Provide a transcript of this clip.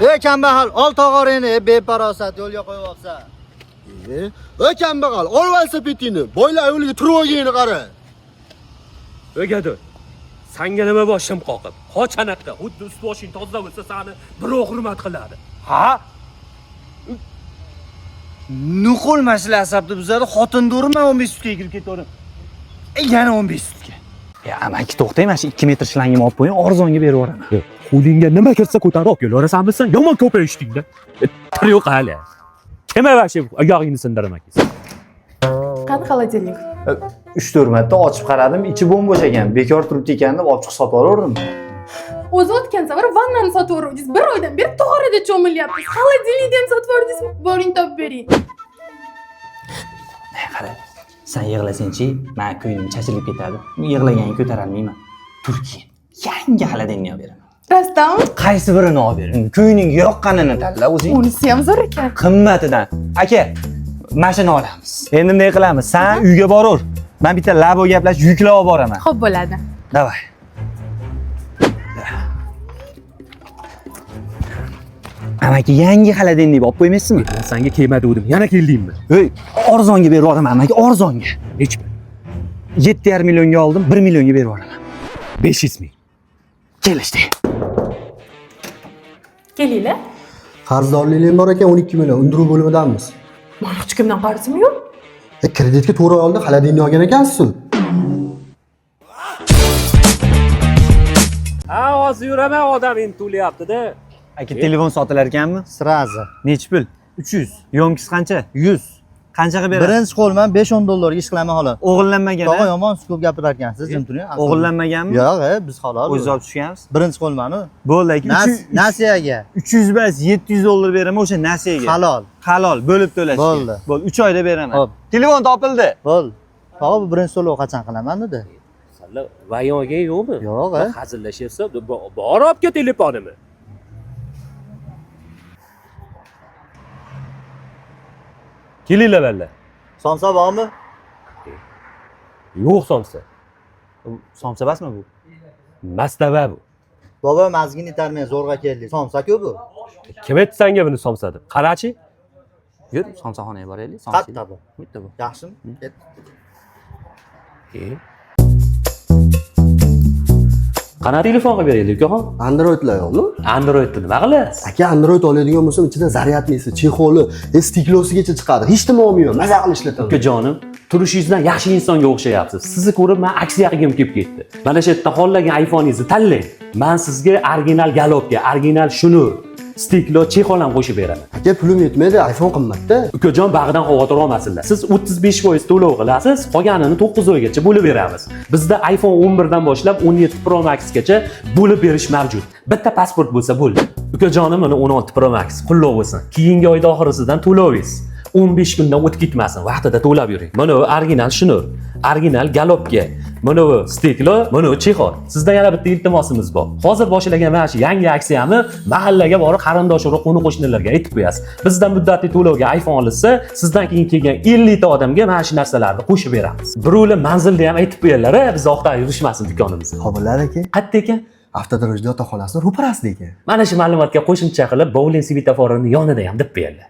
Ey kambag'al, ol tog'oringni, beparosat yo'lga qo'yib olsa. Ey kambag'al, ol velosipedini, boylar yo'liga turib olganini qara. O'gadi. Senga nima boshim qoqib? Qoch anaqa, xuddi ust boshing toza bo'lsa, seni birov hurmat qiladi. Ha? Nuqul masala asabni buzadi, xotin do'rman 15 sutga kirib ketaverdim. Yana 15 sutga. Amaki to'xtang, mana shu 2 metr shlangimni olib qo'ying, arzonga berib yuboraman. Qo'lingga nima kirsa ko'tarib kelaverasan bilsan, yomon ko'payishdingda. Yo'q hali. Kim avashe oyog'ingni sindirmak. Qani xolodilnik? 3-4 marta ochib qaradim, ichi bo'm-bo'sh ekan. Bekor turibdi ekan deb olib chiqib sotib yubordim. O'zi o'tgan safar vannani sotib yuboruvdingiz. Bir oydan beri tog'orada cho'milyapsiz. Xolodilnikni ham sotib yubordingizmi? Boring topib bering. Qara, sen yig'lasang-chi, men ko'nglim chachilib ketadi. Yig'laganga ko'tarolmayman. Turkiya yangi xolodilnik olib beraman. Rostdanmi? Qaysi birini olib bering? Ko'ngling yoqqanini tanla o'zing. Unisi ham zo'r ekan. Qimmatidan. Aka, mashina olamiz. Endi nima qilamiz? Sen uyga boraver. Men bitta labo gaplashib yuklab olib boraman. Xo'p bo'ladi. Davay. Amaki yangi xolodilnik olib qo'ymaysizmi? Senga kelma dedim, yana keldingmi? Ey, arzonga berib yuboraman amaki, arzonga. Nech? 7,5 millionga oldim, 1 millionga berib yuboraman. 500 ming. Kelishdik. Kelinglar. Qarzdorligim bor ekan 12 million, undiruv bo'limidanmiz. Mana hech kimdan qarzim yo'q. Kreditga to'g'ri oldi, xolodilnik olgan ekansiz. Ha, hozir yuraman, odam endi to'layapti-da. Aka, telefon sotilar ekanmi? Srazi. Nech pul? 300. Yo'mkisi qancha? 100. Qanchaga berasiz? Birinchi qo'lman 5-10 dollarga ish qilaman xolos. O'g'illanmagan. Tog'a yomon ko'p gapirar ekansiz, jim turing. O'g'illanmaganmi? Yo'q, biz halol. O'zingiz olib tushgansiz? Birinchi qo'lman-ku. Bo'ldi aka. Nasiyaga. 300 emas, 700 dollar beraman o'sha nasiyaga. Halol. Halol, bo'lib to'lash. Bo'ldi. Bo'ldi, 3 oyda beraman. Xo'p. Telefon topildi. Bo'l. Tog'a bu birinchi to'lov qachon qilaman dedi. Sanlar vayonga yo'qmi? Yo'q. Hazillashyapsa, bor olib ket telefonimni. Kelinglar balla. Somsa bormi? Yo'q somsa. Somsa emasmi bu? Mastava bu. Bobo mazgin itarmay zo'rg'a keldi. Somsa-ku bu. Kim aytdi senga buni somsa deb? Qarachi? Yur, somsaxonaga boraylik. Somsa. Qatta bu. Bitta bu. Yaxshimi? Ket. Qanaqa telefon qilib beraylik, ukaxon? Androidlar yo'qmi? Androidni nima qilasiz? Aka, Android oladigan bo'lsam, ichida zaryadnisi, chexoli, stiklosigacha chiqadi. Hech nima olmayman, maza qilib ishlataman. Ukajonim, turishingizdan yaxshi insonga o'xshayapsiz. Sizni ko'rib men aksiya qilgim kelib ketdi. Mana shu yerda xohlagan iPhone'ingizni tanlang. Men sizga original galopga, original shunur, stiklo, chexol ham qo'shib beraman. Aka, pulim yetmaydi, iPhone qimmatda. Ukajon bag'idan xavotir olmasinlar. Siz 35% to'lov qilasiz, qolganini 9 oygacha bo'lib beramiz. Bizda iPhone 11 dan boshlab 17 Pro Max gacha bo'lib berish mavjud. Bitta pasport bo'lsa bo'ldi. Ukajonim mana 16 Pro Max qullov bo'lsin. Keyingi oyda oxirisidan to'lovingiz 15 kundan o'tib ketmasin, vaqtida to'lab yuring. Mana bu original shunur, original galopga, mana bu stiklo, mana bu chexol. Sizdan yana bitta iltimosimiz bor. Hozir boshlagan mana shu yangi aksiyani mahallaga borib qarindosh urug' qo'ni-qo'shnilarga aytib qo'yasiz. Bizdan muddatli to'lovga iPhone olinsa, sizdan keyin kelgan 50 ta odamga mana shu narsalarni qo'shib beramiz. Birovlar manzilda ham aytib qo'yinglar, biz oqdan yurishmasin do'konimizga. Qobillar aka. Qayerda ekan? Avtodarojda yotoqxonasini ro'parasida ekan. Mana shu ma'lumotga qo'shimcha qilib, bowling svetoforini yonida ham deb qo'yinglar.